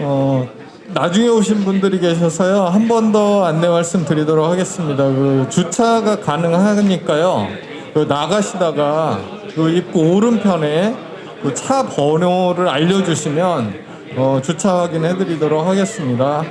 어, 나중에 오신 분들이 계셔서요. 한 번 더 안내 말씀드리도록 하겠습니다. 그 주차가 가능하니까요. 그 나가시다가 그 입구 오른편에 그 차 번호를 알려주시면 주차 확인해드리도록 하겠습니다.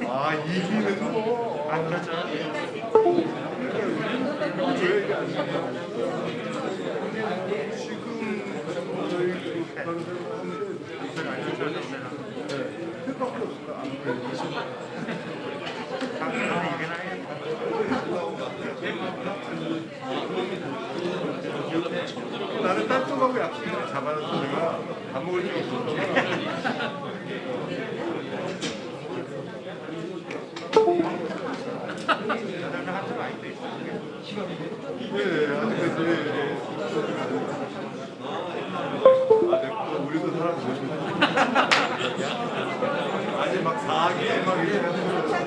아, 이기는 거. 안 가자. 왜 이게 안 되냐? 지금 저희 그 방송하는데 뜻밖에 없을까? 안 그래. 나는 딸쪽하고 약속을 잡아놨어. 내가 밥 먹을 줄 없어. 우리도 사람 아니 막 4학기 막 이러면서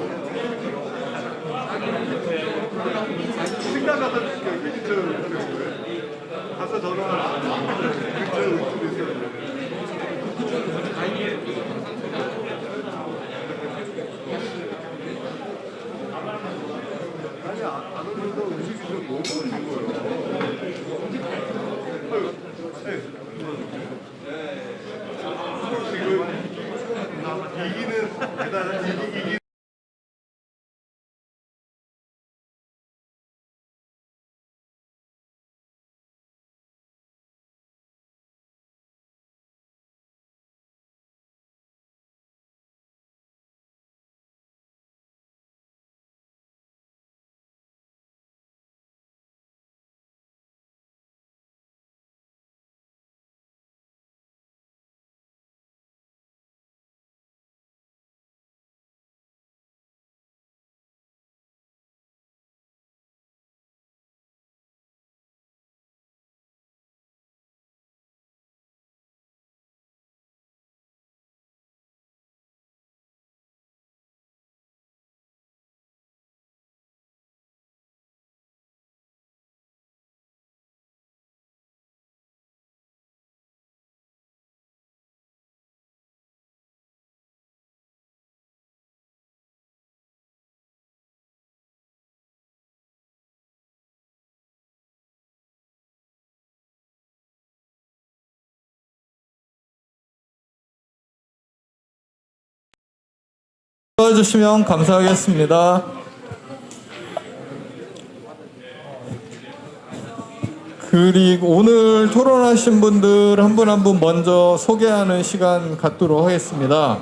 식당 가서 가서 전화하라. 아니 안 오면서 음식이 좀 너무 맛있는 거예요. 지금 이기는 대단한 이기 도와주시면 감사하겠습니다. 그리고 오늘 토론하신 분들 한 분 한 분 먼저 소개하는 시간 갖도록 하겠습니다.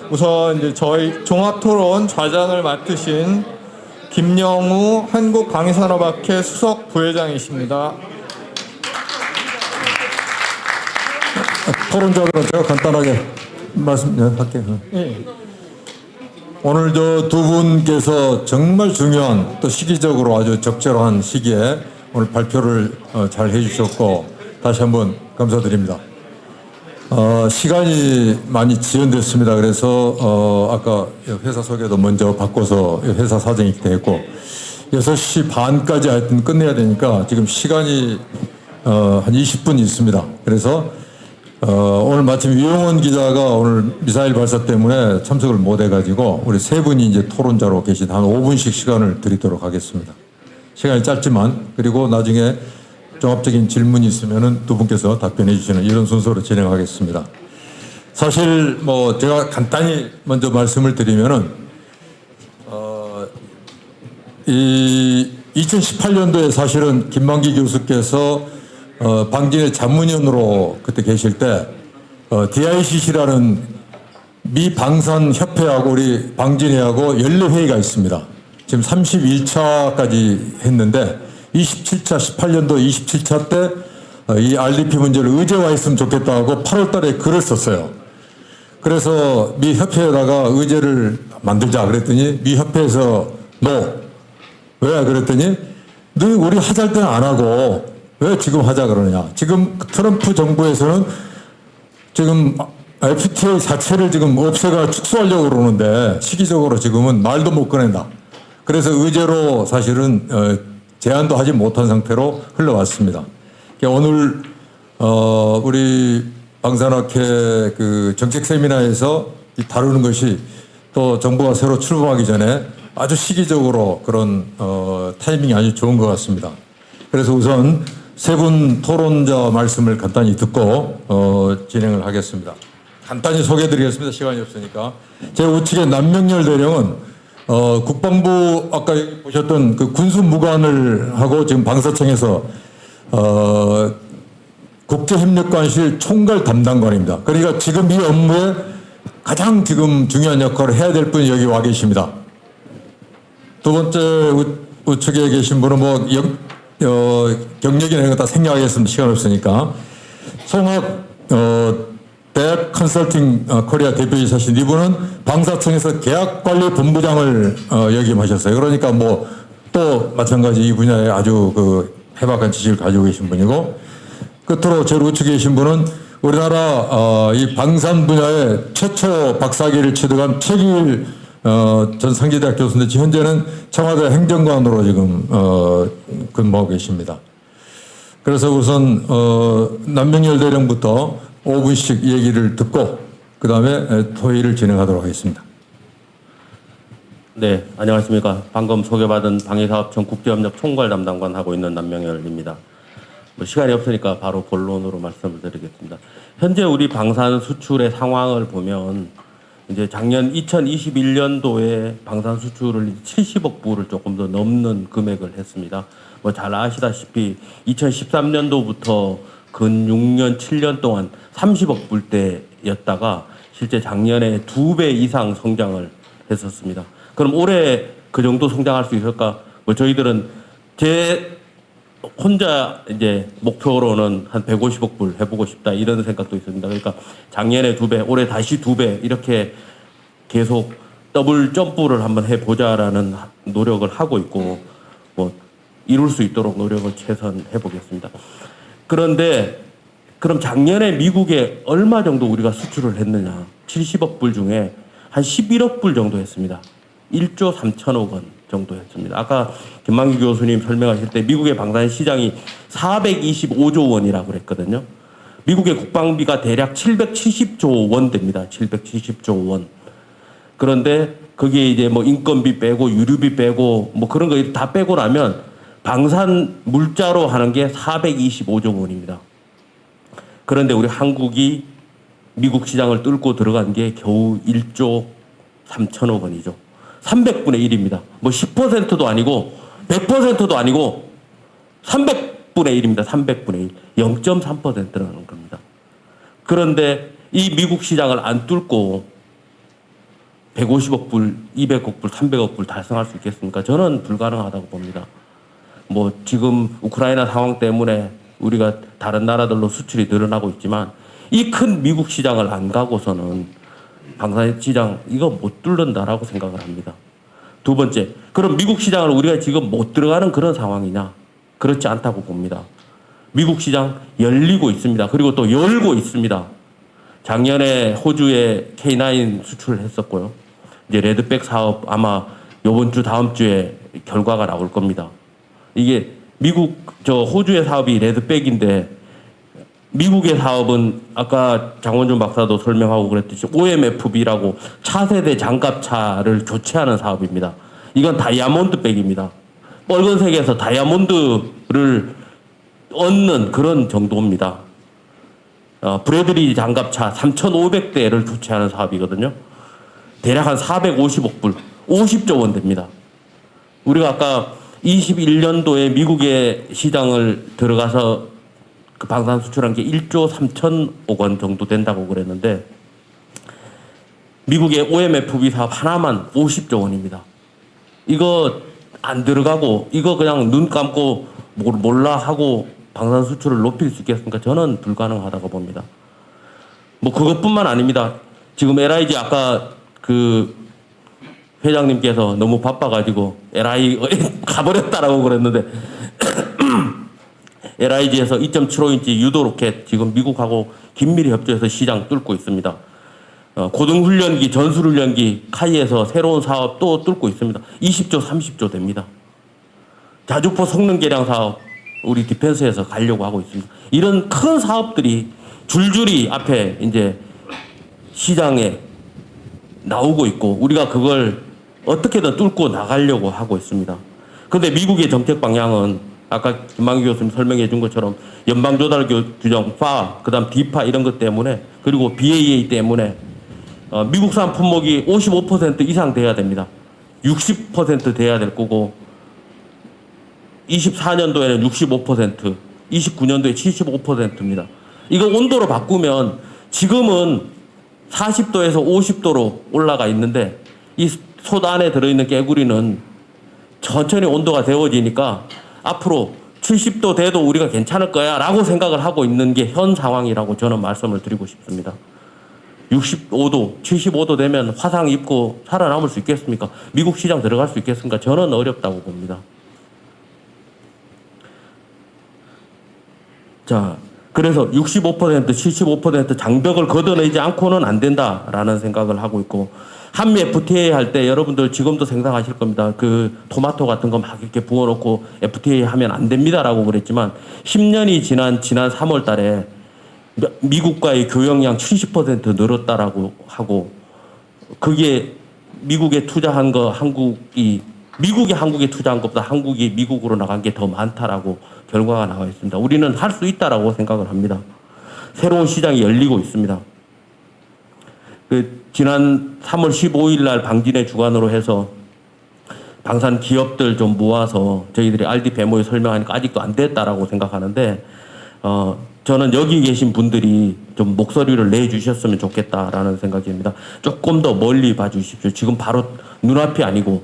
우선 이제 저희 종합토론 좌장을 맡으신 김영우 한국강의산업학회 수석 부회장이십니다. 토론자들은 제가 간단하게 말씀할게요. 예. 오늘 저 두 분께서 정말 중요한 또 시기적으로 아주 적절한 시기에 오늘 발표를 잘 해주셨고 다시 한번 감사드립니다. 시간이 많이 지연됐습니다. 그래서 아까 회사 소개도 먼저 바꿔서 회사 사정이 됐고 6시 반까지 하여튼 끝내야 되니까 지금 시간이 한 20분 있습니다. 그래서 오늘 마침 유영원 기자가 오늘 미사일 발사 때문에 참석을 못 해가지고 우리 세 분이 이제 토론자로 계신 한 5분씩 시간을 드리도록 하겠습니다. 시간이 짧지만 그리고 나중에 종합적인 질문이 있으면은 두 분께서 답변해 주시는 이런 순서로 진행하겠습니다. 사실 뭐 제가 간단히 먼저 말씀을 드리면은 이 2018년도에 사실은 김만기 교수께서 방진의 자문위원으로 그때 계실 때 DICC라는 미 방산 협회하고 우리 방진회하고 연례 회의가 있습니다. 지금 31차까지 했는데 27차 18년도 27차 때 이 RDP 문제를 의제화했으면 좋겠다고 8월달에 글을 썼어요. 그래서 미 협회에다가 의제를 만들자 그랬더니 미 협회에서 왜 그랬더니 너 우리 하자 때는 안 하고 왜 지금 하자 그러느냐. 지금 트럼프 정부에서는 지금 FTA 자체를 지금 없애가 축소하려고 그러는데 시기적으로 지금은 말도 못 꺼낸다. 그래서 의제로 사실은 제안도 하지 못한 상태로 흘러왔습니다. 오늘 우리 방산학회 그 정책 세미나에서 다루는 것이 또 정부가 새로 출범하기 전에 아주 시기적으로 그런 타이밍이 아주 좋은 것 같습니다. 그래서 우선 세 분 토론자 말씀을 간단히 듣고 진행을 하겠습니다. 간단히 소개해드리겠습니다. 시간이 없으니까. 제 우측에 남명열 대령은 국방부 아까 보셨던 그 군수무관을 하고 지금 방사청에서 국제협력관실 총괄 담당관입니다. 그러니까 지금 이 업무에 가장 지금 중요한 역할을 해야 될 분이 여기 와 계십니다. 두 번째 우측에 계신 분은 뭐 경력이나 이런 거 다 생략하겠습니다. 시간 없으니까. 송학 대학 컨설팅 코리아 대표이사신 이분은 방사청에서 계약관리본부장을 역임하셨어요. 그러니까 뭐 또 마찬가지 이 분야에 아주 그 해박한 지식을 가지고 계신 분이고, 끝으로 제일 우측에 계신 분은 우리나라 이 방산 분야의 최초 박사학위를 취득한 최기일 전 상지대학 교수인데 현재는 청와대 행정관으로 지금 근무하고 계십니다. 그래서 우선 남명열 대령부터 5분씩 얘기를 듣고 그 다음에 토의를 진행하도록 하겠습니다. 네, 안녕하십니까. 방금 소개받은 방위사업청 국제협력 총괄 담당관 하고 있는 남명열입니다. 시간이 없으니까 바로 본론으로 말씀을 드리겠습니다. 현재 우리 방산 수출의 상황을 보면 이제 작년 2021년도에 방산 수출을 70억 불을 조금 더 넘는 금액을 했습니다. 뭐 잘 아시다시피 2013년도부터 근 6년, 7년 동안 30억 불대였다가 실제 작년에 2배 이상 성장을 했었습니다. 그럼 올해 그 정도 성장할 수 있을까? 뭐 저희들은 제 혼자 이제 목표로는 한 150억 불 해보고 싶다 이런 생각도 있습니다. 그러니까 작년에 2배, 올해 다시 2배 이렇게 계속 더블 점프를 한번 해보자라는 노력을 하고 있고 뭐 이룰 수 있도록 노력을 최선 해보겠습니다. 그런데 그럼 작년에 미국에 얼마 정도 우리가 수출을 했느냐? 70억 불 중에 한 11억 불 정도 했습니다. 1조 3천억 원 정도 했습니다. 아까 김만기 교수님 설명하실 때 미국의 방산 시장이 425조 원이라고 그랬거든요. 미국의 국방비가 대략 770조 원 됩니다. 770조 원. 그런데 거기에 이제 뭐 인건비 빼고 유류비 빼고 뭐 그런 거 다 빼고 나면 방산 물자로 하는 게 425조 원입니다. 그런데 우리 한국이 미국 시장을 뚫고 들어간 게 겨우 1조 3천억 원이죠. 300분의 1입니다. 뭐 10%도 아니고 100%도 아니고 300분의 1입니다. 300분의 1. 0.3%라는 겁니다. 그런데 이 미국 시장을 안 뚫고 150억 불, 200억 불, 300억 불 달성할 수 있겠습니까? 저는 불가능하다고 봅니다. 뭐 지금 우크라이나 상황 때문에 우리가 다른 나라들로 수출이 늘어나고 있지만 이 큰 미국 시장을 안 가고서는 방산 시장 이거 못 뚫는다라고 생각을 합니다. 두 번째, 그럼 미국 시장을 우리가 지금 못 들어가는 그런 상황이냐? 그렇지 않다고 봅니다. 미국 시장 열리고 있습니다. 그리고 또 열고 있습니다. 작년에 호주에 K9 수출을 했었고요. 이제 레드백 사업 아마 이번 주 다음 주에 결과가 나올 겁니다. 이게 미국 호주의 사업이 레드백인데 미국의 사업은 아까 장원준 박사도 설명하고 그랬듯이 OMFB라고 차세대 장갑차를 교체하는 사업입니다. 이건 다이아몬드백입니다. 빨간색에서 다이아몬드를 얻는 그런 정도입니다. 브래들리 장갑차 3,500대를 교체하는 사업이거든요. 대략 한 450억 불, 50조 원 됩니다. 우리가 아까 21년도에 미국의 시장을 들어가서 그 방산 수출한 게 1조 3천억 원 정도 된다고 그랬는데 미국의 OMFB 사업 하나만 50조 원입니다. 이거 안 들어가고 이거 그냥 눈 감고 몰라 하고 방산 수출을 높일 수 있겠습니까? 저는 불가능하다고 봅니다. 뭐 그것뿐만 아닙니다. 지금 LIG 아까 그 회장님께서 너무 바빠가지고 LI 가버렸다라고 그랬는데 LIG에서 2.75인치 유도 로켓 지금 미국하고 긴밀히 협조해서 시장 뚫고 있습니다. 고등훈련기, 전술훈련기 카이에서 새로운 사업 또 뚫고 있습니다. 20조, 30조 됩니다. 자주포 성능 개량 사업 우리 디펜스에서 가려고 하고 있습니다. 이런 큰 사업들이 줄줄이 앞에 이제 시장에 나오고 있고 우리가 그걸 어떻게든 뚫고 나가려고 하고 있습니다. 그런데 미국의 정책 방향은 아까 김만기 교수님 설명해 준 것처럼 연방조달 규정, FA, 그 다음 DPA 이런 것 때문에 그리고 BAA 때문에 미국산 품목이 55% 이상 돼야 됩니다. 60% 돼야 될 거고 24년도에는 65%, 29년도에 75%입니다. 이거 온도로 바꾸면 지금은 40도에서 50도로 올라가 있는데 이 솥 안에 들어있는 깨구리는 천천히 온도가 데워지니까 앞으로 70도 돼도 우리가 괜찮을 거야 라고 생각을 하고 있는 게 현 상황이라고 저는 말씀을 드리고 싶습니다. 65도, 75도 되면 화상 입고 살아남을 수 있겠습니까? 미국 시장 들어갈 수 있겠습니까? 저는 어렵다고 봅니다. 자, 그래서 65%, 75% 장벽을 걷어내지 않고는 안 된다라는 생각을 하고 있고 한미 FTA 할 때 여러분들 지금도 생각하실 겁니다. 그 토마토 같은 거 막 이렇게 부어놓고 FTA 하면 안 됩니다라고 그랬지만 10년이 지난 3월 달에 미국과의 교역량 70% 늘었다라고 하고 그게 미국에 투자한 거 미국이 한국에 투자한 것보다 한국이 미국으로 나간 게 더 많다라고 결과가 나와 있습니다. 우리는 할 수 있다라고 생각을 합니다. 새로운 시장이 열리고 있습니다. 지난 3월 15일 날 방진의 주관으로 해서 방산 기업들 좀 모아서 저희들이 RDP MOU 설명하니까 아직도 안 됐다라고 생각하는데 저는 여기 계신 분들이 좀 목소리를 내주셨으면 좋겠다라는 생각입니다. 조금 더 멀리 봐주십시오. 지금 바로 눈앞이 아니고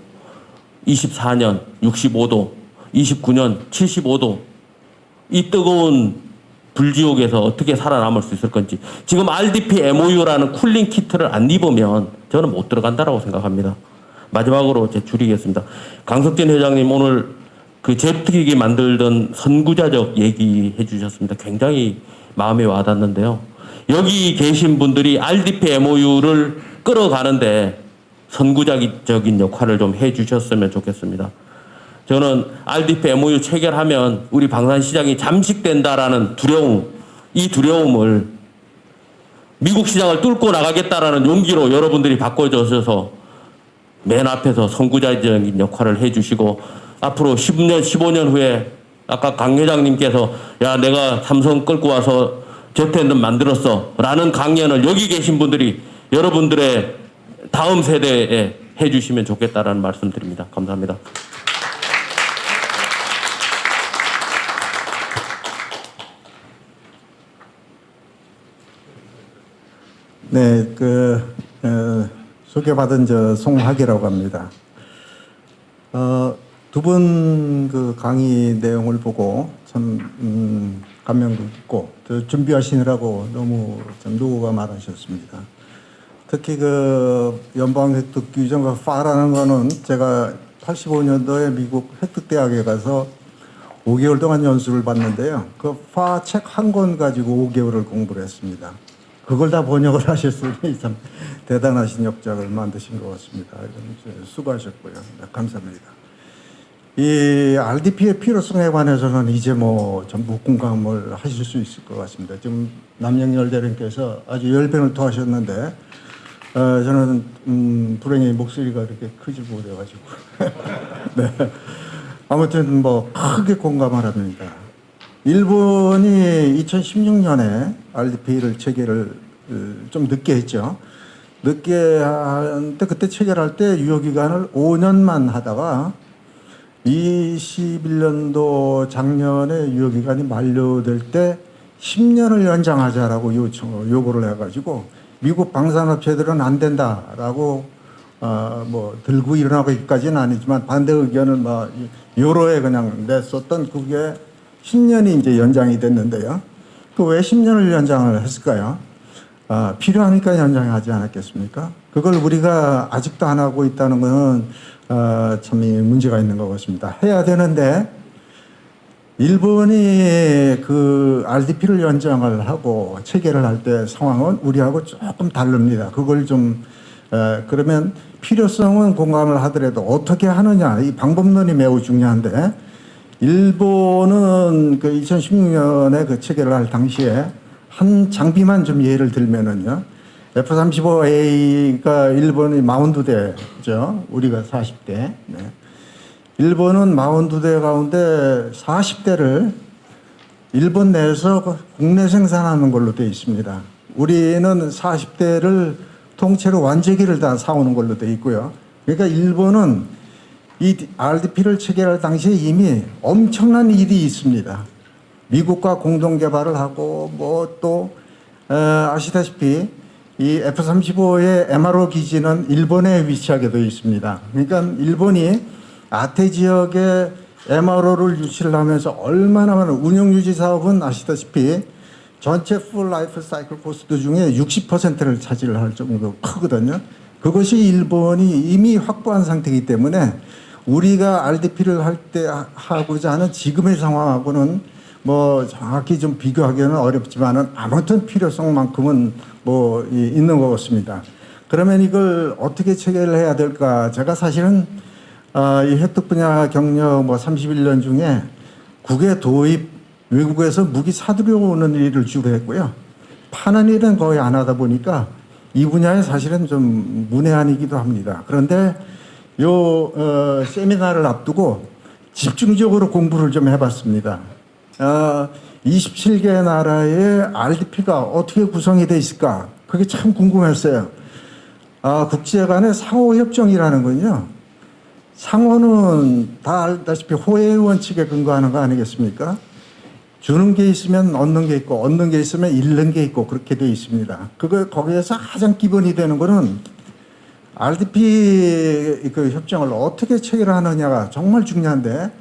24년 65도, 29년 75도 이 뜨거운 불지옥에서 어떻게 살아남을 수 있을 건지 지금 RDP MOU라는 쿨링 키트를 안 입으면 저는 못 들어간다라고 생각합니다. 마지막으로 제 줄이겠습니다. 강석진 회장님 오늘 그 제트기기 만들던 선구자적 얘기해 주셨습니다. 굉장히 마음에 와닿는데요. 여기 계신 분들이 RDP MOU를 끌어가는데 선구자적인 역할을 좀 해 주셨으면 좋겠습니다. 저는 RDP MOU 체결하면 우리 방산시장이 잠식된다라는 두려움, 이 두려움을 미국 시장을 뚫고 나가겠다라는 용기로 여러분들이 바꿔주셔서 맨 앞에서 선구자적인 역할을 해주시고 앞으로 10년, 15년 후에 아까 강 회장님께서 야 내가 삼성 끌고 와서 제트엔진 만들었어 라는 강연을 여기 계신 분들이 여러분들의 다음 세대에 해주시면 좋겠다라는 말씀드립니다. 감사합니다. 네, 소개받은 송학이라고 합니다. 두 분 그 강의 내용을 보고 참 감명도 깊고 또 준비하시느라고 너무 참 노고가 많으셨습니다. 특히 그 연방 획득 규정과 파라는 거는 제가 85년도에 미국 획득대학에 가서 5개월 동안 연수를 받는데요. 그 파 책 한 권 가지고 5개월을 공부를 했습니다. 그걸 다 번역을 하셨으니 참 대단하신 역작을 만드신 것 같습니다. 수고하셨고요. 네, 감사합니다. 이 RDP의 필요성에 관해서는 이제 뭐 전부 공감을 하실 수 있을 것 같습니다. 지금 남영열 대령께서 아주 열변을 토하셨는데 저는 불행히 목소리가 그렇게 크지 못해가지고 네. 아무튼 뭐 크게 공감을 합니다. 일본이 2016년에 RDP를 체결을 좀 늦게 했죠. 늦게 하는데 그때 체결할 때 유효기간을 5년만 하다가 21년도 작년에 유효기간이 만료될 때 10년을 연장하자라고 요구를 해가지고 미국 방산업체들은 안 된다라고 뭐 들고 일어나기까지는 아니지만 반대 의견을 막 여러에 그냥 냈었던 그게 10년이 이제 연장이 됐는데요. 그 왜 10년을 연장을 했을까요? 필요하니까 연장하지 않았겠습니까? 그걸 우리가 아직도 안 하고 있다는 것은 참 문제가 있는 것 같습니다. 해야 되는데 일본이 그 RDP를 연장을 하고 체결을 할 때 상황은 우리하고 조금 다릅니다. 그걸 좀 그러면 필요성은 공감을 하더라도 어떻게 하느냐 이 방법론이 매우 중요한데 일본은 그 2016년에 그 체결을 할 당시에 한 장비만 좀 예를 들면은요. F-35A가 일본이 42대죠. 우리가 40대. 네. 일본은 42대 가운데 40대를 일본 내에서 국내 생산하는 걸로 되어 있습니다. 우리는 40대를 통째로 완제기를 다 사오는 걸로 되어 있고요. 그러니까 일본은 이 RDP를 체결할 당시에 이미 엄청난 일이 있습니다. 미국과 공동 개발을 하고 뭐 또 아시다시피 이 F-35의 MRO 기지는 일본에 위치하게 되어 있습니다. 그러니까 일본이 아태 지역에 MRO를 유치를 하면서 얼마나 많은 운영 유지 사업은 아시다시피 전체 풀 라이프 사이클 코스트 중에 60%를 차지할 정도로 크거든요. 그것이 일본이 이미 확보한 상태이기 때문에 우리가 RDP를 할 때 하고자 하는 지금의 상황하고는 뭐 정확히 좀 비교하기는 어렵지만은 아무튼 필요성만큼은 뭐 있는 것 같습니다. 그러면 이걸 어떻게 체결을 해야 될까? 제가 사실은 이 획득 분야 경력 뭐 31년 중에 국외 도입 외국에서 무기 사들여오는 일을 주로 했고요. 파는 일은 거의 안 하다 보니까 이 분야에 사실은 좀 문외한이기도 합니다. 그런데 요 세미나를 앞두고 집중적으로 공부를 좀 해봤습니다. 27개 나라의 RDP가 어떻게 구성이 돼 있을까? 그게 참 궁금했어요. 국제 간의 상호협정이라는 건요. 상호는 다 알다시피 호혜의 원칙에 근거하는 거 아니겠습니까? 주는 게 있으면 얻는 게 있고 얻는 게 있으면 잃는 게 있고 그렇게 돼 있습니다. 거기에서 가장 기본이 되는 거는 RDP 그 협정을 어떻게 체결하느냐가 정말 중요한데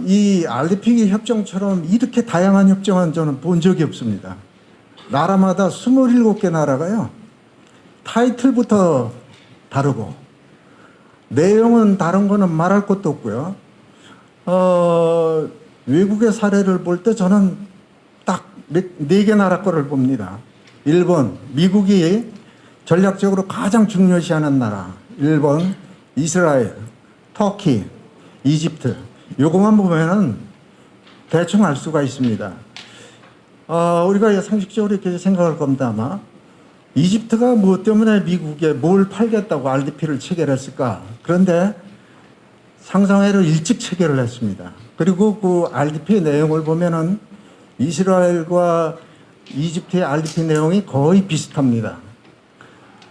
이 RDP 협정처럼 이렇게 다양한 협정은 저는 본 적이 없습니다. 나라마다 27개 나라가요. 타이틀부터 다르고 내용은 다른 거는 말할 것도 없고요. 외국의 사례를 볼 때 저는 딱 4개 나라 거를 봅니다. 일본, 미국이 전략적으로 가장 중요시하는 나라. 일본, 이스라엘, 터키, 이집트. 요것만 보면은 대충 알 수가 있습니다. 우리가 상식적으로 이렇게 생각할 겁니다, 아마. 이집트가 무엇 때문에 미국에 뭘 팔겠다고 RDP를 체결했을까? 그런데 상상외로 일찍 체결을 했습니다. 그리고 그 RDP 내용을 보면은 이스라엘과 이집트의 RDP 내용이 거의 비슷합니다.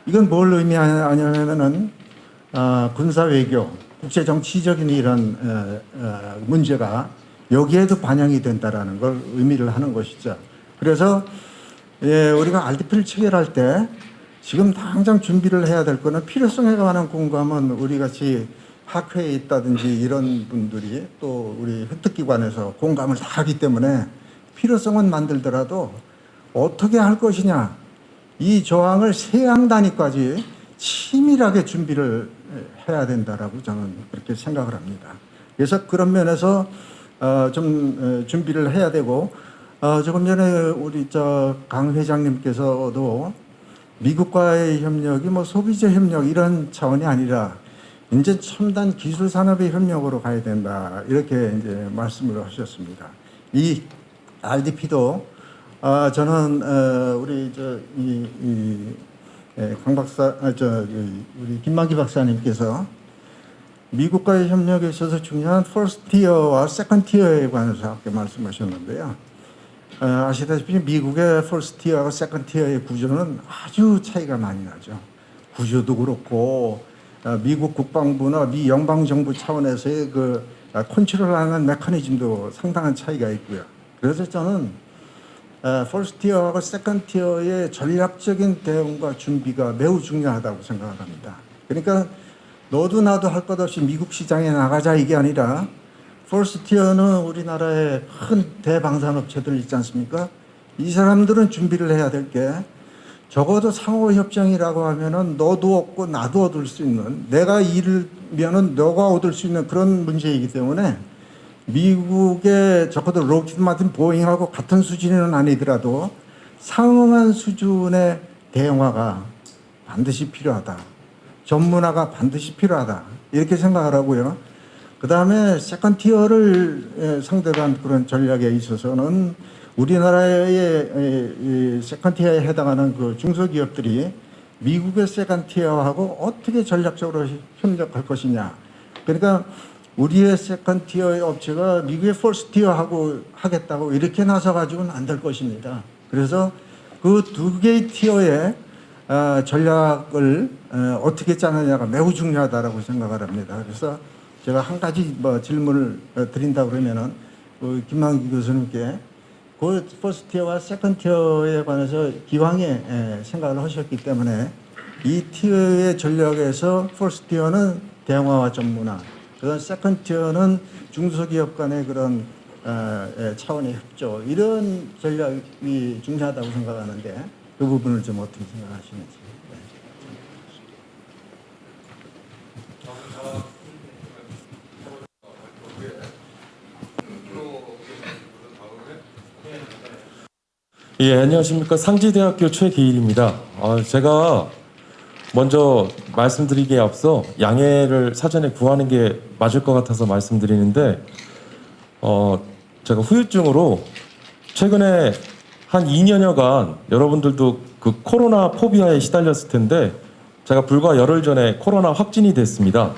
이건 뭘 의미하냐면은 군사 외교, 국제 정치적인 이런 문제가 여기에도 반영이 된다라는 걸 의미를 하는 것이죠. 그래서 우리가 RDP를 체결할 때 지금 당장 준비를 해야 될 거는 필요성에 관한 공감은 우리 같이 학회에 있다든지 이런 분들이 또 우리 획득기관에서 공감을 다 하기 때문에 필요성은 만들더라도 어떻게 할 것이냐, 이 조항을 세항 단위까지 치밀하게 준비를 해야 된다라고 저는 그렇게 생각을 합니다. 그래서 그런 면에서 좀 준비를 해야 되고, 조금 전에 우리 강 회장님께서도 미국과의 협력이 뭐 소비자 협력 이런 차원이 아니라 이제 첨단 기술 산업의 협력으로 가야 된다, 이렇게 이제 말씀을 하셨습니다. 이 RDP도 저는 우리 강 박사, 우리 김만기 박사님께서 미국과의 협력에 있어서 중요한 퍼스트 티어와 세컨드 티어에 관해서 아까 말씀하셨는데요. 아시다시피 미국의 퍼스트 티어와 세컨드 티어의 구조는 아주 차이가 많이 나죠. 구조도 그렇고 미국 국방부나 미 연방정부 차원에서의 그 컨트롤하는 메커니즘도 상당한 차이가 있고요. 그래서 저는 퍼스트 티어하고 세컨드 티어의 전략적인 대응과 준비가 매우 중요하다고 생각을 합니다. 그러니까 너도 나도 할 것 없이 미국 시장에 나가자 이게 아니라 퍼스트 티어는 우리나라의 큰 대방산업체들 있지 않습니까? 이 사람들은 준비를 해야 될 게 적어도 상호협정이라고 하면은 너도 얻고 나도 얻을 수 있는, 내가 잃으면은 너가 얻을 수 있는 그런 문제이기 때문에 미국의 적어도 록히드 마틴 보잉하고 같은 수준은 아니더라도 상응한 수준의 대응화가 반드시 필요하다. 전문화가 반드시 필요하다. 이렇게 생각을 하고요. 그 다음에 세컨드 티어를 상대로 한 그런 전략에 있어서는 우리나라의 세컨드 티어에 해당하는 그 중소기업들이 미국의 세컨드 티어하고 어떻게 전략적으로 협력할 것이냐. 그러니까 우리의 세컨드 티어의 업체가 미국의 퍼스트 티어하고 하겠다고 이렇게 나서가지고는 안 될 것입니다. 그래서 그 두 개의 티어의 전략을 어떻게 짜느냐가 매우 중요하다라고 생각을 합니다. 그래서 제가 한 가지 질문을 드린다 그러면은 김만기 교수님께 그 퍼스트 티어와 세컨드 티어에 관해서 기왕에 생각을 하셨기 때문에 이 티어의 전략에서 퍼스트 티어는 대형화와 전문화, 그다음 세컨드 티어는 중소기업 간의 그런 차원의 협조, 이런 전략이 중요하다고 생각하는데 그 부분을 좀 어떻게 생각하시는지. 예, 안녕하십니까. 상지대학교 최기일입니다. 제가 먼저 말씀드리기에 앞서 양해를 사전에 구하는 게 맞을 것 같아서 말씀드리는데, 제가 후유증으로 최근에 한 2년여간 여러분들도 그 코로나 포비아에 시달렸을 텐데, 제가 불과 열흘 전에 코로나 확진이 됐습니다.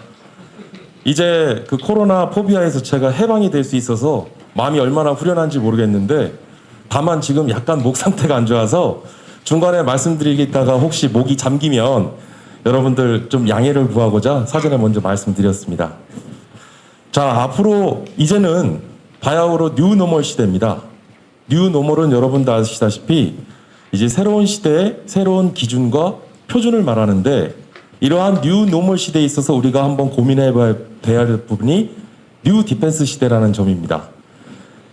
이제 그 코로나 포비아에서 제가 해방이 될 수 있어서 마음이 얼마나 후련한지 모르겠는데, 다만 지금 약간 목 상태가 안 좋아서 중간에 말씀드리다가 혹시 목이 잠기면 여러분들 좀 양해를 구하고자 사전에 먼저 말씀드렸습니다. 자, 앞으로 이제는 바야흐로 뉴노멀 시대입니다. 뉴노멀은 여러분도 아시다시피 이제 새로운 시대의 새로운 기준과 표준을 말하는데, 이러한 뉴노멀 시대에 있어서 우리가 한번 고민해봐야 할 부분이 뉴 디펜스 시대라는 점입니다.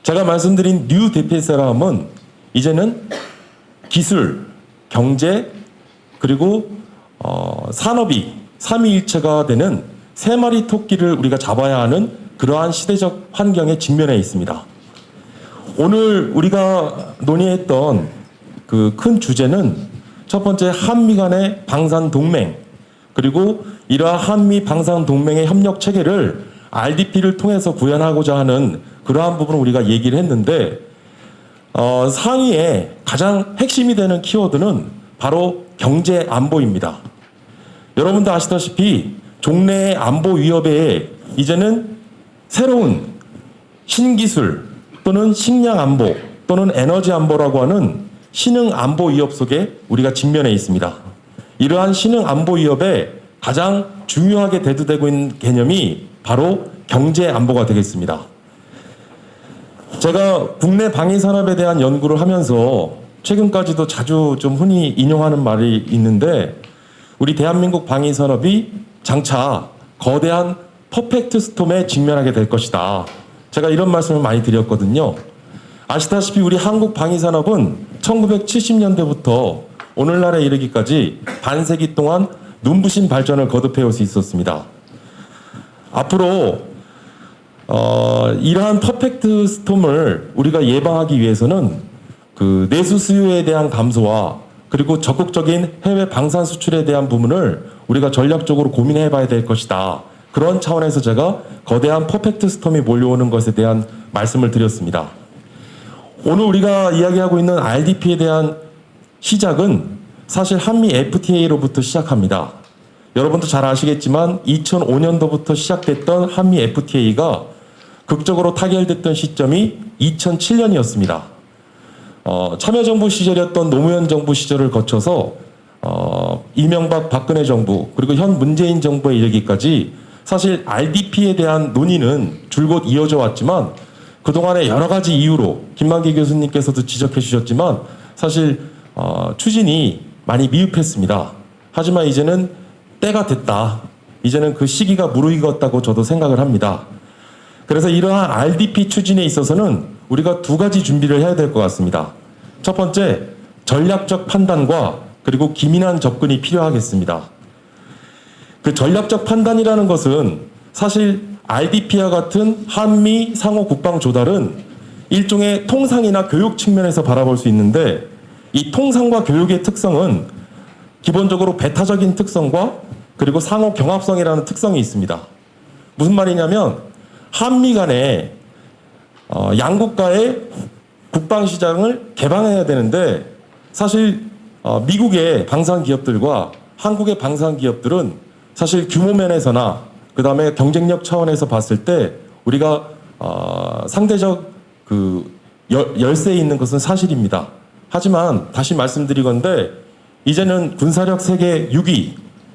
제가 말씀드린 뉴 디펜스라 하면 이제는 기술, 경제, 그리고 산업이 삼위일체가 되는 세 마리 토끼를 우리가 잡아야 하는 그러한 시대적 환경에 직면해 있습니다. 오늘 우리가 논의했던 그 큰 주제는 첫 번째 한미 간의 방산 동맹, 그리고 이러한 한미 방산 동맹의 협력 체계를 RDP를 통해서 구현하고자 하는 그러한 부분을 우리가 얘기를 했는데, 상위에 가장 핵심이 되는 키워드는 바로 경제 안보입니다. 여러분도 아시다시피 종래의 안보 위협에 이제는 새로운 신기술 또는 식량 안보 또는 에너지 안보라고 하는 신흥 안보 위협 속에 우리가 직면해 있습니다. 이러한 신흥 안보 위협에 가장 중요하게 대두되고 있는 개념이 바로 경제 안보가 되겠습니다. 제가 국내 방위 산업에 대한 연구를 하면서 최근까지도 자주 좀 흔히 인용하는 말이 있는데, 우리 대한민국 방위 산업이 장차 거대한 퍼펙트 스톰에 직면하게 될 것이다. 제가 이런 말씀을 많이 드렸거든요. 아시다시피 우리 한국 방위 산업은 1970년대부터 오늘날에 이르기까지 반세기 동안 눈부신 발전을 거듭해 올 수 있었습니다. 앞으로 이러한 퍼펙트 스톰을 우리가 예방하기 위해서는 그 내수 수요에 대한 감소와 그리고 적극적인 해외 방산 수출에 대한 부분을 우리가 전략적으로 고민해 봐야 될 것이다. 그런 차원에서 제가 거대한 퍼펙트 스톰이 몰려오는 것에 대한 말씀을 드렸습니다. 오늘 우리가 이야기하고 있는 RDP에 대한 시작은 사실 한미 FTA로부터 시작합니다. 여러분도 잘 아시겠지만 2005년도부터 시작됐던 한미 FTA가 극적으로 타결됐던 시점이 2007년이었습니다. 참여정부 시절이었던 노무현 정부 시절을 거쳐서 이명박 박근혜 정부 그리고 현 문재인 정부에 이르기까지 사실 RDP에 대한 논의는 줄곧 이어져 왔지만 그동안의 여러 가지 이유로 김만기 교수님께서도 지적해 주셨지만 사실 추진이 많이 미흡했습니다. 하지만 이제는 때가 됐다. 이제는 그 시기가 무르익었다고 저도 생각을 합니다. 그래서 이러한 RDP 추진에 있어서는 우리가 두 가지 준비를 해야 될 것 같습니다. 첫 번째, 전략적 판단과 그리고 기민한 접근이 필요하겠습니다. 그 전략적 판단이라는 것은 사실 RDP와 같은 한미 상호 국방 조달은 일종의 통상이나 교육 측면에서 바라볼 수 있는데, 이 통상과 교육의 특성은 기본적으로 배타적인 특성과 그리고 상호 경합성이라는 특성이 있습니다. 무슨 말이냐면 한미 간에 양국가의 국방 시장을 개방해야 되는데, 사실 미국의 방산 기업들과 한국의 방산 기업들은 사실 규모 면에서나 그 다음에 경쟁력 차원에서 봤을 때 우리가 상대적 그 열세에 있는 것은 사실입니다. 하지만 다시 말씀드리건대 이제는 군사력 세계 6위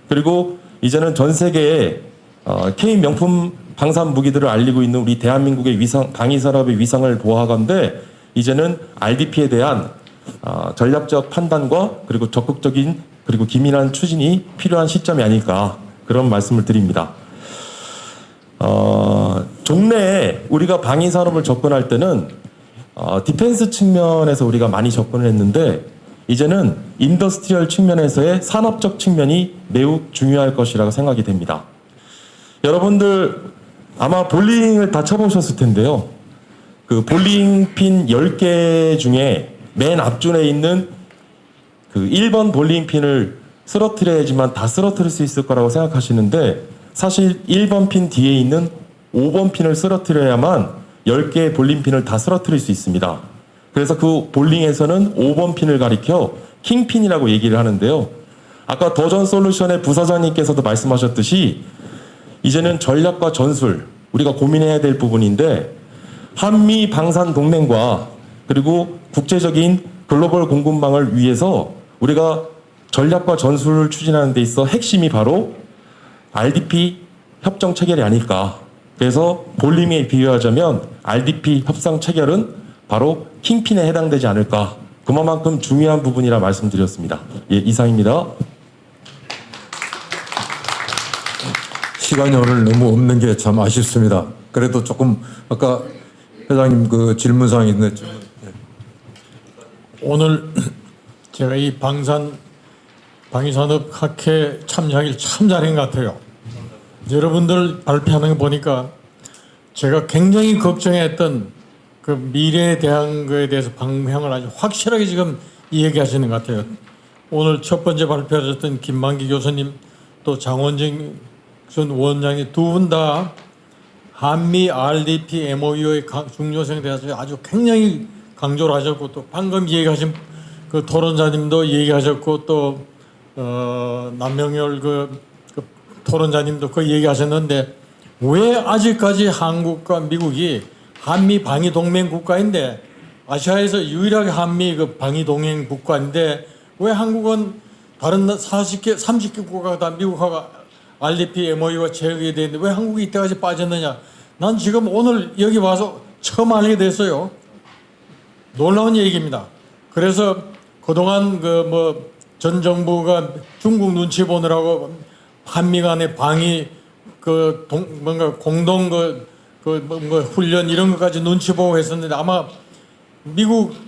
그리고 이제는 전 세계에 K 명품 방산 무기들을 알리고 있는 우리 대한민국의 위상, 방위 산업의 위상을 보호하건대 이제는 RDP에 대한 전략적 판단과 그리고 적극적인 그리고 기민한 추진이 필요한 시점이 아닐까, 그런 말씀을 드립니다. 종래에 우리가 방위 산업을 접근할 때는 디펜스 측면에서 우리가 많이 접근을 했는데, 이제는 인더스트리얼 측면에서의 산업적 측면이 매우 중요할 것이라고 생각이 됩니다. 여러분들 아마 볼링을 다 쳐보셨을 텐데요. 그 볼링 핀 10개 중에 맨 앞줄에 있는 그 1번 볼링 핀을 쓰러뜨려야지만 다 쓰러뜨릴 수 있을 거라고 생각하시는데, 사실 1번 핀 뒤에 있는 5번 핀을 쓰러뜨려야만 10개의 볼링 핀을 다 쓰러뜨릴 수 있습니다. 그래서 그 볼링에서는 5번 핀을 가리켜 킹핀이라고 얘기를 하는데요. 아까 더전 솔루션의 부사장님께서도 말씀하셨듯이 이제는 전략과 전술, 우리가 고민해야 될 부분인데, 한미 방산 동맹과 그리고 국제적인 글로벌 공급망을 위해서 우리가 전략과 전술을 추진하는 데 있어 핵심이 바로 RDP 협정 체결이 아닐까. 그래서 볼링에 비유하자면 RDP 협상 체결은 바로 킹핀에 해당되지 않을까. 그만큼 중요한 부분이라 말씀드렸습니다. 예, 이상입니다. 시간이 오늘 너무 없는 게 참 아쉽습니다. 그래도 조금 아까 회장님 그 질문사항이 있는데 오늘 제가 이 방위산업 학회 참여하길 참 잘한 것 같아요. 여러분들 발표하는 거 보니까 제가 굉장히 걱정했던 그 미래에 대한 거에 대해서 방향을 아주 확실하게 지금 이야기하시는 것 같아요. 오늘 첫 번째 발표하셨던 김만기 교수님 또 장원정 전 원장이 두 분 다 한미 RDP MOU의 중요성에 대해서 아주 굉장히 강조를 하셨고, 또 방금 얘기하신 그 토론자님도 얘기하셨고, 또 남명열 그 토론자님도 그 얘기하셨는데, 왜 아직까지 한국과 미국이 한미 방위 동맹 국가인데, 아시아에서 유일하게 한미 그 방위 동맹 국가인데 왜 한국은 다른 40개, 30개 국가가 다 미국하고 RDP, MOU가 체결이 되는데 왜 한국이 이때까지 빠졌느냐? 난 지금 오늘 여기 와서 처음 알게 됐어요. 놀라운 얘기입니다. 그래서 그동안 전 정부가 중국 눈치 보느라고 한미 간의 방위 뭔가 공동 뭔가 훈련 이런 것까지 눈치 보고 했었는데 아마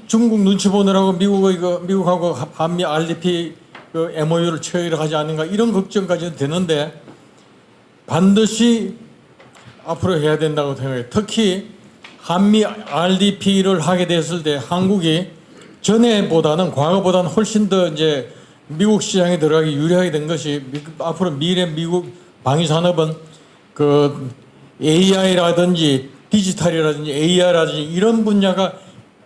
중국 눈치 보느라고 미국하고 한미 RDP MOU를 체결하지 않는가 이런 걱정까지 되는데 반드시 앞으로 해야 된다고 생각해요. 특히 한미 RDP를 하게 됐을 때 한국이 과거보다는 훨씬 더 이제 미국 시장에 들어가기 유리하게 된 것이 앞으로 미래 미국 방위 산업은 AI라든지 디지털이라든지 AI라든지 이런 분야가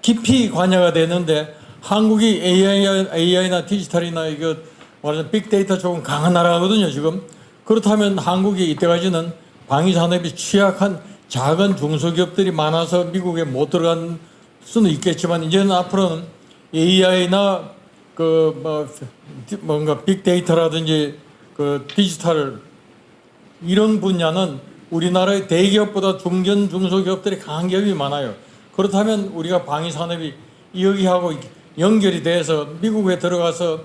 깊이 관여가 되는데 한국이 AI나 디지털이나 이거 말하자면 빅데이터 조금 강한 나라거든요 지금. 그렇다면 한국이 이때까지는 방위 산업이 취약한 작은 중소기업들이 많아서 미국에 못 들어간 수는 있겠지만 이제는 앞으로는 AI나 뭔가 빅데이터라든지 디지털 이런 분야는 우리나라의 대기업보다 중소기업들이 강한 기업이 많아요. 그렇다면 우리가 방위 산업이 여기하고 연결이 돼서 미국에 들어가서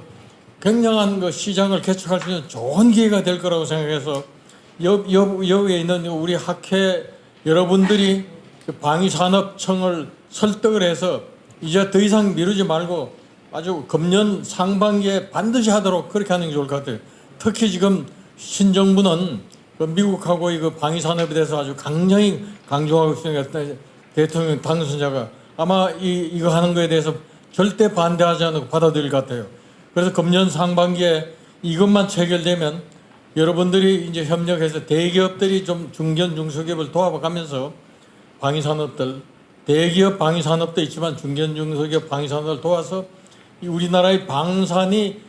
굉장한 시장을 개척할 수 있는 좋은 기회가 될 거라고 생각해서 여기에 있는 우리 학회 여러분들이 방위산업청을 설득을 해서 이제 더 이상 미루지 말고 아주 금년 상반기에 반드시 하도록 그렇게 하는 게 좋을 것 같아요. 특히 지금 신정부는 미국하고 이 방위산업에 대해서 아주 강력히 강조하고 있으니까 대통령 당선자가 아마 이거 하는 거에 대해서 절대 반대하지 않고 받아들일 것 같아요. 그래서 금년 상반기에 이것만 체결되면 여러분들이 이제 협력해서 대기업들이 좀 중소기업을 도와가면서 방위산업들, 대기업 방위산업도 있지만 중소기업 방위산업을 도와서 우리나라의 방산이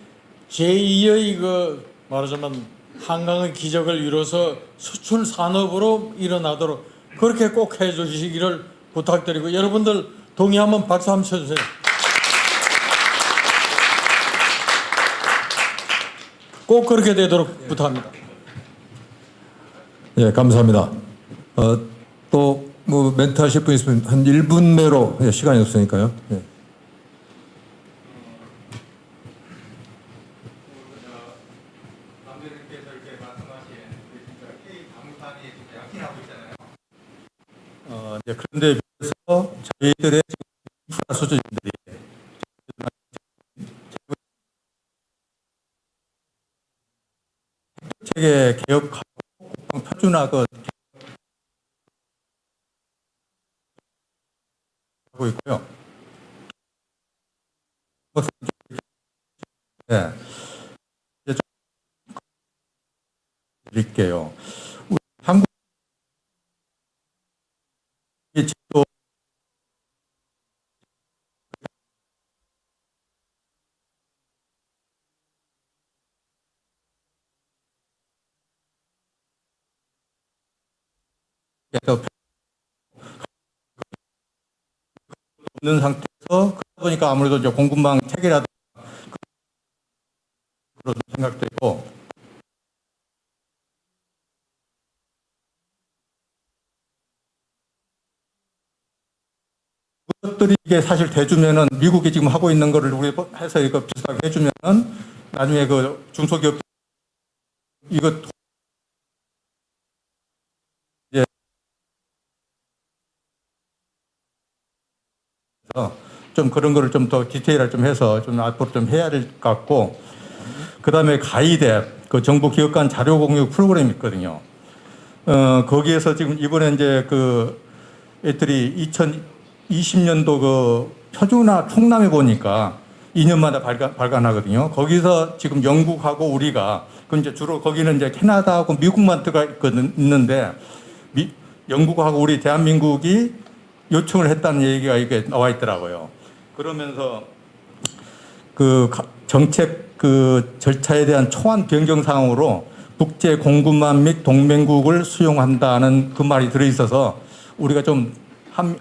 제2의 말하자면 한강의 기적을 이뤄서 수출 산업으로 일어나도록 그렇게 꼭 해주시기를 부탁드리고 여러분들 동의하면 박수 한번 쳐주세요. 꼭 그렇게 되도록 부탁합니다. 예, 감사합니다. 또 뭐 멘트 하실 분 있으면 한 1분 내로 시간이 없으니까요. 예. 이제 그런데 비해서 저희들의 인프라 수준들이 체계 개혁하고 국방 표준화 하고 있고요. 네. 이제 좀 드릴게요. 한국이 지도 없는 상태에서 그러다 보니까 아무래도 이제 공급망 체계라든가 그런 생각도 있고 그것들이 이게 사실 돼주면은 미국이 지금 하고 있는 거를 우리 해서 이거 비슷하게 해주면은 나중에 그 중소기업 이거 좀 그런 거를 좀 더 디테일을 좀 해서 좀 앞으로 좀 해야 될 것 같고 그다음에 가이드 그 정부 기업 간 자료 공유 프로그램이 있거든요. 거기에서 지금 이번에 이제 그 애들이 2020년도 그 표준화 총람해 보니까 2년마다 발간하거든요. 거기서 지금 영국하고 우리가 그 이제 주로 거기는 이제 캐나다하고 미국만 들어가 있는데 영국하고 우리 대한민국이 요청을 했다는 얘기가 이게 나와 있더라고요. 그러면서 그 정책 그 절차에 대한 초안 변경 사항으로 국제 공급망 및 동맹국을 수용한다는 그 말이 들어 있어서 우리가 좀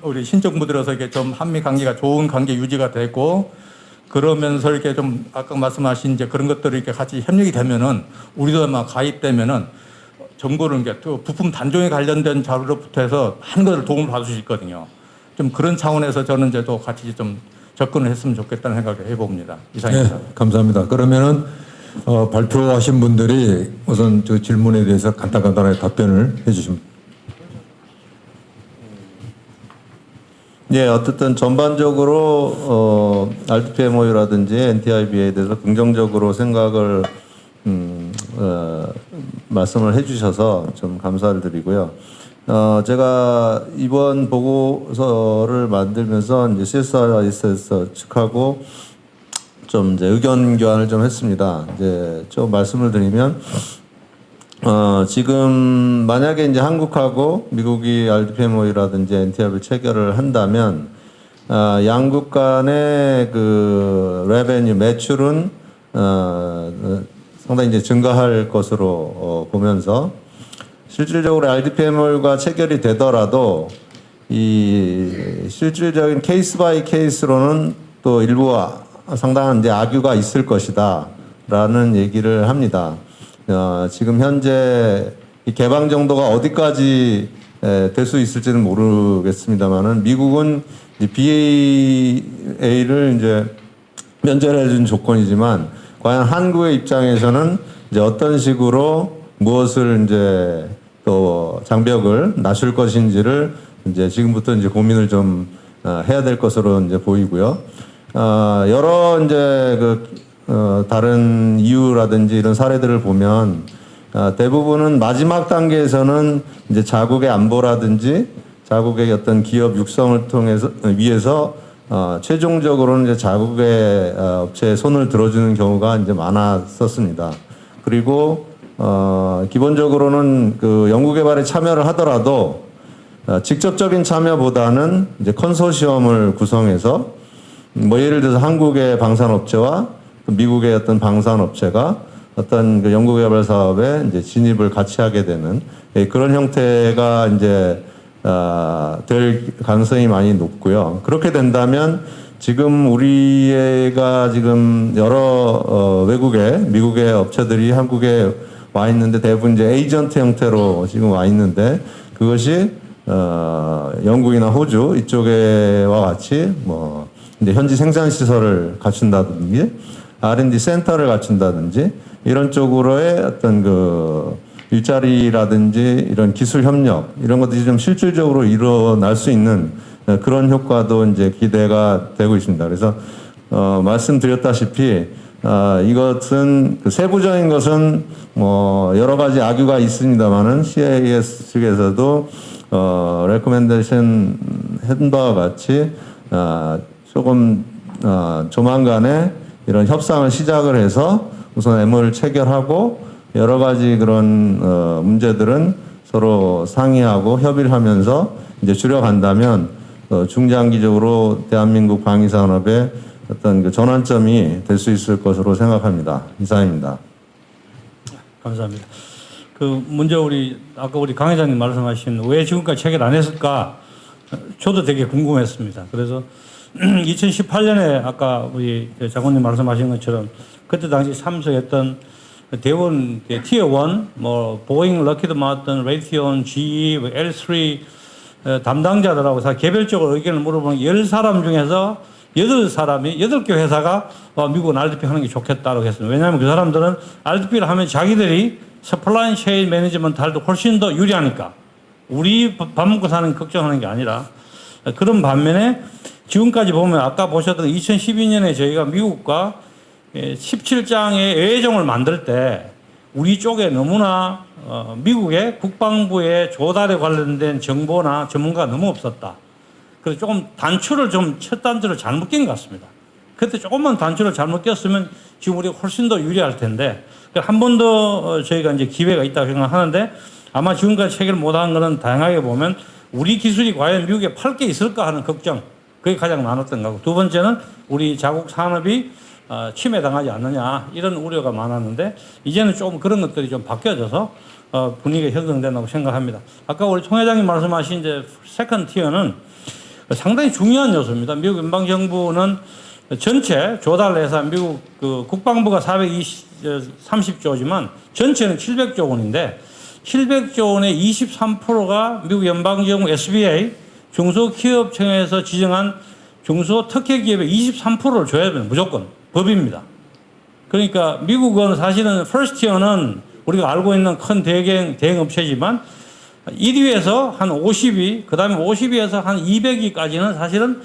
우리 신정부 들어서 이게 좀 한미 관계가 좋은 관계 유지가 되고 그러면서 이렇게 좀 아까 말씀하신 이제 그런 것들이 이렇게 같이 협력이 되면은 우리도 막 가입되면은 정보를 이제 또 부품 단종에 관련된 자료로부터 해서 많은 것을 도움을 받을 수 있거든요. 좀 그런 차원에서 저는 이제 또 같이 좀 접근을 했으면 좋겠다는 생각을 해봅니다. 이상입니다. 네, 감사합니다. 그러면은 발표하신 분들이 우선 저 질문에 대해서 간단하게 답변을 해주시면. 예, 어쨌든 전반적으로 RDPMOU라든지 NTIB에 대해서 긍정적으로 생각을 말씀을 해주셔서 좀 감사를 드리고요. 제가 이번 보고서를 만들면서 이제 CSIS 측하고 좀 이제 의견 교환을 좀 했습니다. 이제 좀 말씀을 드리면, 지금 만약에 이제 한국하고 미국이 RDPMO라든지 NTI를 체결을 한다면, 양국 간의 그 레베뉴 매출은 상당히 이제 증가할 것으로 보면서 실질적으로 RDPMO가 체결이 되더라도 이 실질적인 케이스 바이 케이스로는 또 일부와 상당한 이제 악유가 있을 것이다라는 얘기를 합니다. 지금 현재 이 개방 정도가 어디까지 될 수 있을지는 모르겠습니다만은 미국은 이 BA를 이제 면제를 해준 조건이지만 과연 한국의 입장에서는 이제 어떤 식으로 무엇을 이제 또 장벽을 낮출 것인지를 이제 지금부터 이제 고민을 좀 해야 될 것으로 이제 보이고요. 여러 이제 다른 이유라든지 이런 사례들을 보면 대부분은 마지막 단계에서는 이제 자국의 안보라든지 자국의 어떤 기업 육성을 통해서 위해서 최종적으로는 이제 자국의 업체에 손을 들어주는 경우가 이제 많았었습니다. 그리고 기본적으로는 그 연구개발에 참여를 하더라도 직접적인 참여보다는 이제 컨소시엄을 구성해서 뭐 예를 들어서 한국의 방산업체와 미국의 어떤 방산업체가 어떤 그 연구개발 사업에 이제 진입을 같이 하게 되는 그런 형태가 이제 될 가능성이 많이 높고요. 그렇게 된다면 지금 우리가 지금 여러 외국의 미국의 업체들이 한국에 와 있는데 대부분 이제 에이전트 형태로 지금 와 있는데 그것이 영국이나 호주 이쪽에와 같이 뭐 이제 현지 생산 시설을 갖춘다든지 R&D 센터를 갖춘다든지 이런 쪽으로의 어떤 그 일자리라든지 이런 기술 협력 이런 것들이 좀 실질적으로 일어날 수 있는 그런 효과도 이제 기대가 되고 있습니다. 그래서 말씀드렸다시피 이것은 그 세부적인 것은 뭐 여러 가지 악유가 있습니다만은 CAS 측에서도 레코멘데이션 한 바와 같이 조금 조만간에 이런 협상을 시작을 해서 우선 MOU를 체결하고 여러 가지 그런 문제들은 서로 상의하고 협의를 하면서 이제 줄여간다면 중장기적으로 대한민국 방위산업의 어떤 그 전환점이 될 수 있을 것으로 생각합니다. 이상입니다. 감사합니다. 그 먼저 아까 우리 강 회장님 말씀하신 왜 지금까지 체결 안 했을까? 저도 되게 궁금했습니다. 그래서 2018년에 아까 우리 장관님 말씀하신 것처럼 그때 당시 참석했던 대원 티어 1, 뭐 보잉, 럭키드 마틴, 레이티온, GE, L3 담당자들하고 다 개별적으로 의견을 물어보는 10사람 중에서 8사람이 8개 회사가 미국은 RDP 하는 게 좋겠다고 했습니다. 왜냐하면 그 사람들은 RDP를 하면 자기들이 서플라이 체인 매니지먼트 할 때 훨씬 더 유리하니까 우리 밥 먹고 사는 걱정하는 게 아니라 그런 반면에 지금까지 보면 아까 보셨던 2012년에 저희가 미국과 17장의 예정을 만들 때 우리 쪽에 너무나 미국의 국방부의 조달에 관련된 정보나 전문가가 너무 없었다. 그래서 조금 단추를 첫 단추를 잘못 낀 것 같습니다. 그때 조금만 단추를 잘못 꼈으면 지금 우리가 훨씬 더 유리할 텐데 한 번 더 저희가 이제 기회가 있다고 생각하는데 아마 지금까지 체결 못한 거는 다양하게 보면 우리 기술이 과연 미국에 팔 게 있을까 하는 걱정 그게 가장 많았던 거고 두 번째는 우리 자국 산업이 침해당하지 않느냐 이런 우려가 많았는데 이제는 조금 그런 것들이 좀 바뀌어져서 분위기가 형성된다고 생각합니다. 아까 우리 총 회장님 말씀하신 이제 세컨 티어는 상당히 중요한 요소입니다. 미국 연방정부는 전체 조달 예산 미국 그 국방부가 430조지만 전체는 700조 원인데 700조 원의 23%가 미국 연방정부 SBA 중소기업청에서 지정한 중소특혜기업의 23%를 줘야 됩니다. 무조건 법입니다. 그러니까 미국은 사실은 퍼스트티어는 우리가 알고 있는 큰 대행업체지만 1위에서 한 50위, 그 다음에 50위에서 한 200위까지는 사실은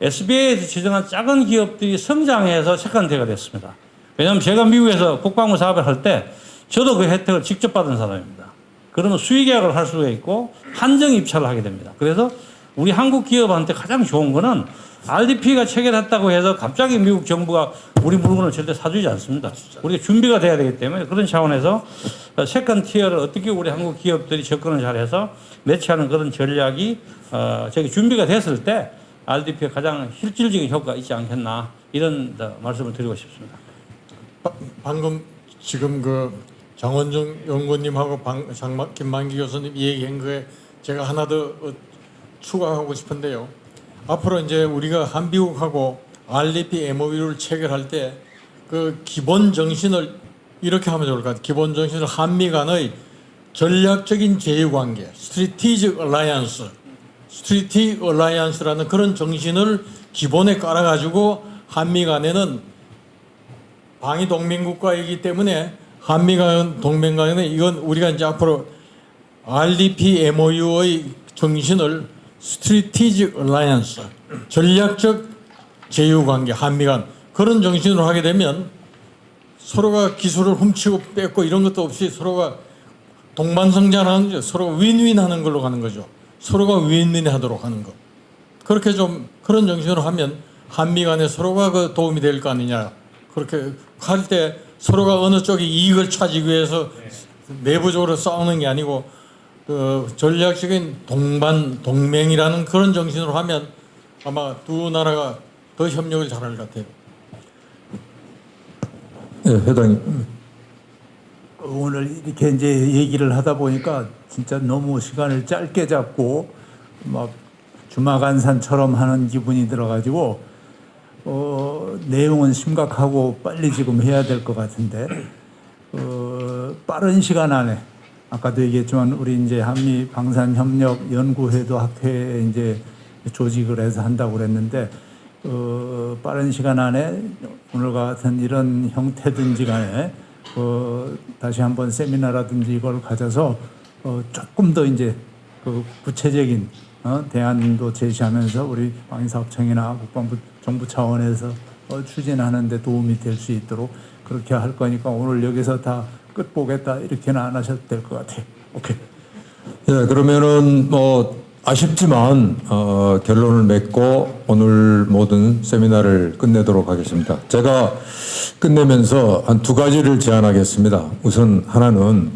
SBA에서 지정한 작은 기업들이 성장해서 세컨드가 됐습니다. 왜냐하면 제가 미국에서 국방부 사업을 할 때 저도 그 혜택을 직접 받은 사람입니다. 그러면 수의계약을 할 수가 있고 한정 입찰을 하게 됩니다. 그래서 우리 한국 기업한테 가장 좋은 거는 RDP가 체결했다고 해서 갑자기 미국 정부가 우리 물건을 절대 사주지 않습니다. 우리가 준비가 돼야 되기 때문에 그런 차원에서 세컨드 티어를 어떻게 우리 한국 기업들이 접근을 잘해서 매치하는 그런 전략이 저기 준비가 됐을 때 RDP에 가장 실질적인 효과가 있지 않겠나 이런 말씀을 드리고 싶습니다. 방금 지금 그 장원정 연구원님하고 김만기 교수님 얘기한 거에 제가 하나 더 추가하고 싶은데요. 앞으로 이제 우리가 한미국하고 RDP MOU를 체결할 때 그 기본 정신을 이렇게 하면 좋을 것 같아요. 기본 정신을 한미 간의 전략적인 제휴관계, Strategic Alliance라는 그런 정신을 기본에 깔아가지고 한미 간에는 방위 동맹국가이기 때문에 한미 간 동맹 간에는 이건 우리가 이제 앞으로 RDP MOU의 정신을 Strategic Alliance, 전략적 제휴관계, 한미 간 그런 정신으로 하게 되면 서로가 기술을 훔치고 뺏고 이런 것도 없이 서로가 동반성장하는 거죠. 서로가 윈윈하는 걸로 가는 거죠. 서로가 윈윈하도록 하는 것. 그렇게 좀 그런 정신으로 하면 한미 간에 서로가 그 도움이 될 거 아니냐. 그렇게 할 때 서로가 어느 쪽이 이익을 찾기 위해서 내부적으로 싸우는 게 아니고 그 전략적인 동맹이라는 그런 정신으로 하면 아마 두 나라가 더 협력을 잘할 것 같아요. 네, 회장님. 오늘 이렇게 이제 얘기를 하다 보니까 진짜 너무 시간을 짧게 잡고 막 주마간산처럼 하는 기분이 들어가지고 내용은 심각하고 빨리 지금 해야 될 것 같은데 빠른 시간 안에 아까도 얘기했지만 우리 이제 한미 방산협력 연구회도 학회에 이제 조직을 해서 한다고 그랬는데 빠른 시간 안에 오늘 같은 이런 형태든지 간에 다시 한번 세미나라든지 이걸 가져서 조금 더 이제 그 구체적인 대안도 제시하면서 우리 방위사업청이나 국방부 정부 차원에서 추진하는 데 도움이 될 수 있도록 그렇게 할 거니까 오늘 여기서 다 끝보겠다 이렇게는 안 하셔도 될 것 같아요. 오케이. 예, 그러면은 뭐 아쉽지만 결론을 맺고 오늘 모든 세미나를 끝내도록 하겠습니다. 제가 끝내면서 한 두 가지를 제안하겠습니다. 우선 하나는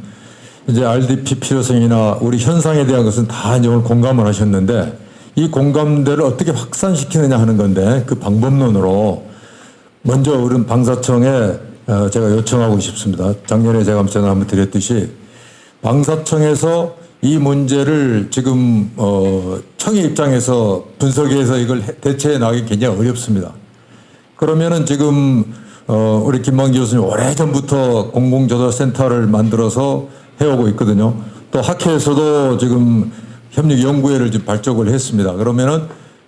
이제 RDP 필요성이나 우리 현상에 대한 것은 다 이제 오늘 공감을 하셨는데 이 공감대를 어떻게 확산시키느냐 하는 건데 그 방법론으로 먼저 우리 방사청에 제가 요청하고 싶습니다. 작년에 제가 전화 한번 드렸듯이 방사청에서 이 문제를 지금 청의 입장에서 분석해서 이걸 대처해 나가기 굉장히 어렵습니다. 그러면은 지금 우리 김만기 교수님 오래전부터 공공조사센터를 만들어서 해오고 있거든요. 또 학회에서도 지금 협력연구회를 지금 발족을 했습니다. 그러면은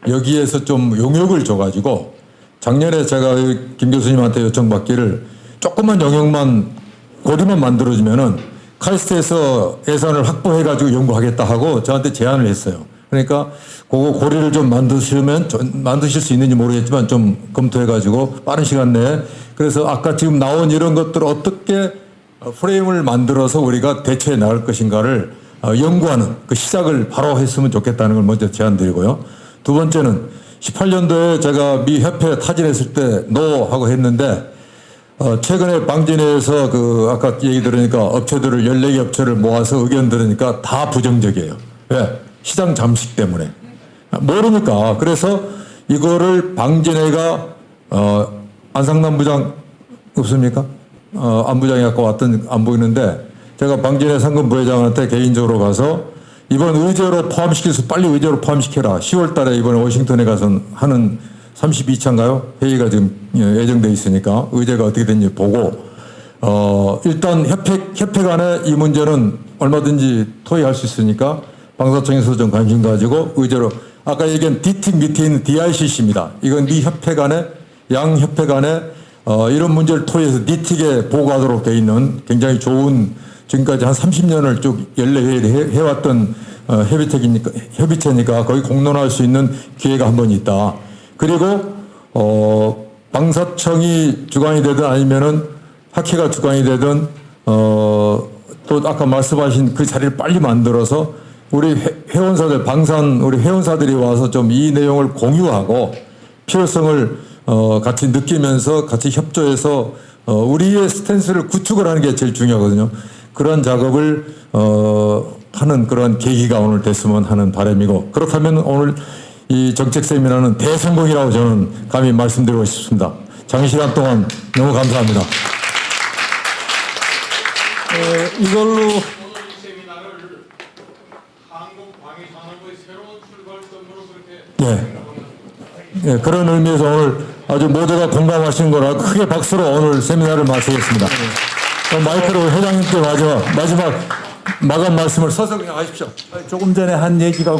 여기에서 좀 용역을 줘가지고 작년에 제가 김 교수님한테 요청받기를 조금만 영역만 고리만 만들어주면은 카이스트에서 예산을 확보해가지고 연구하겠다 하고 저한테 제안을 했어요. 그러니까 그거 고리를 좀 만드실 수 있는지 모르겠지만 좀 검토해가지고 빠른 시간 내에 그래서 아까 지금 나온 이런 것들을 어떻게 프레임을 만들어서 우리가 대처해 나갈 것인가를 연구하는 그 시작을 바로 했으면 좋겠다는 걸 먼저 제안드리고요. 두 번째는 18년도에 제가 미 협회에 타진했을 때 노 하고 했는데 최근에 방진회에서 그 아까 얘기 들으니까 업체들을 14개 업체를 모아서 의견 들으니까 다 부정적이에요. 왜? 시장 잠식 때문에. 모르니까. 그래서 이거를 방진회가 안상남 부장 없습니까? 안부장이 아까 왔던 안 보이는데 제가 방진회 상금 부회장한테 개인적으로 가서 이번 의제로 포함시켜서 빨리 의제로 포함시켜라. 10월 달에 이번에 워싱턴에 가서 하는 32차인가요? 회의가 지금 예정돼 있으니까 의제가 어떻게 됐는지 보고 일단 협회 간에 이 문제는 얼마든지 토의할 수 있으니까 방사청에서 좀 관심 가지고 의제로 아까 얘기한 D팀 밑에 있는 DICC입니다. 이건 미 협회 간에 양 협회 간에 이런 문제를 토의해서 니틱에 보고하도록 돼 있는 굉장히 좋은 지금까지 한 30년을 쭉 연례회의를 해왔던 협의체니까 거의 공론할 수 있는 기회가 한 번 있다. 그리고 방사청이 주관이 되든 아니면은 학회가 주관이 되든 또 아까 말씀하신 그 자리를 빨리 만들어서 우리 회원사들 우리 회원사들이 와서 좀 이 내용을 공유하고 필요성을 같이 느끼면서 같이 협조해서 우리의 스탠스를 구축을 하는 게 제일 중요하거든요. 그런 작업을 하는 그런 계기가 오늘 됐으면 하는 바람이고 그렇다면 오늘 이 정책 세미나는 대성공이라고 저는 감히 말씀드리고 싶습니다. 장시간 동안 너무 감사합니다. 이걸로 네, 그런 의미에서 오늘 아주 모두가 공감하신 거라 크게 박수로 오늘 세미나를 마치겠습니다. 마이크로 회장님께 마지막 마감 말씀을 서서 그냥 하십시오. 조금 전에 한 얘기가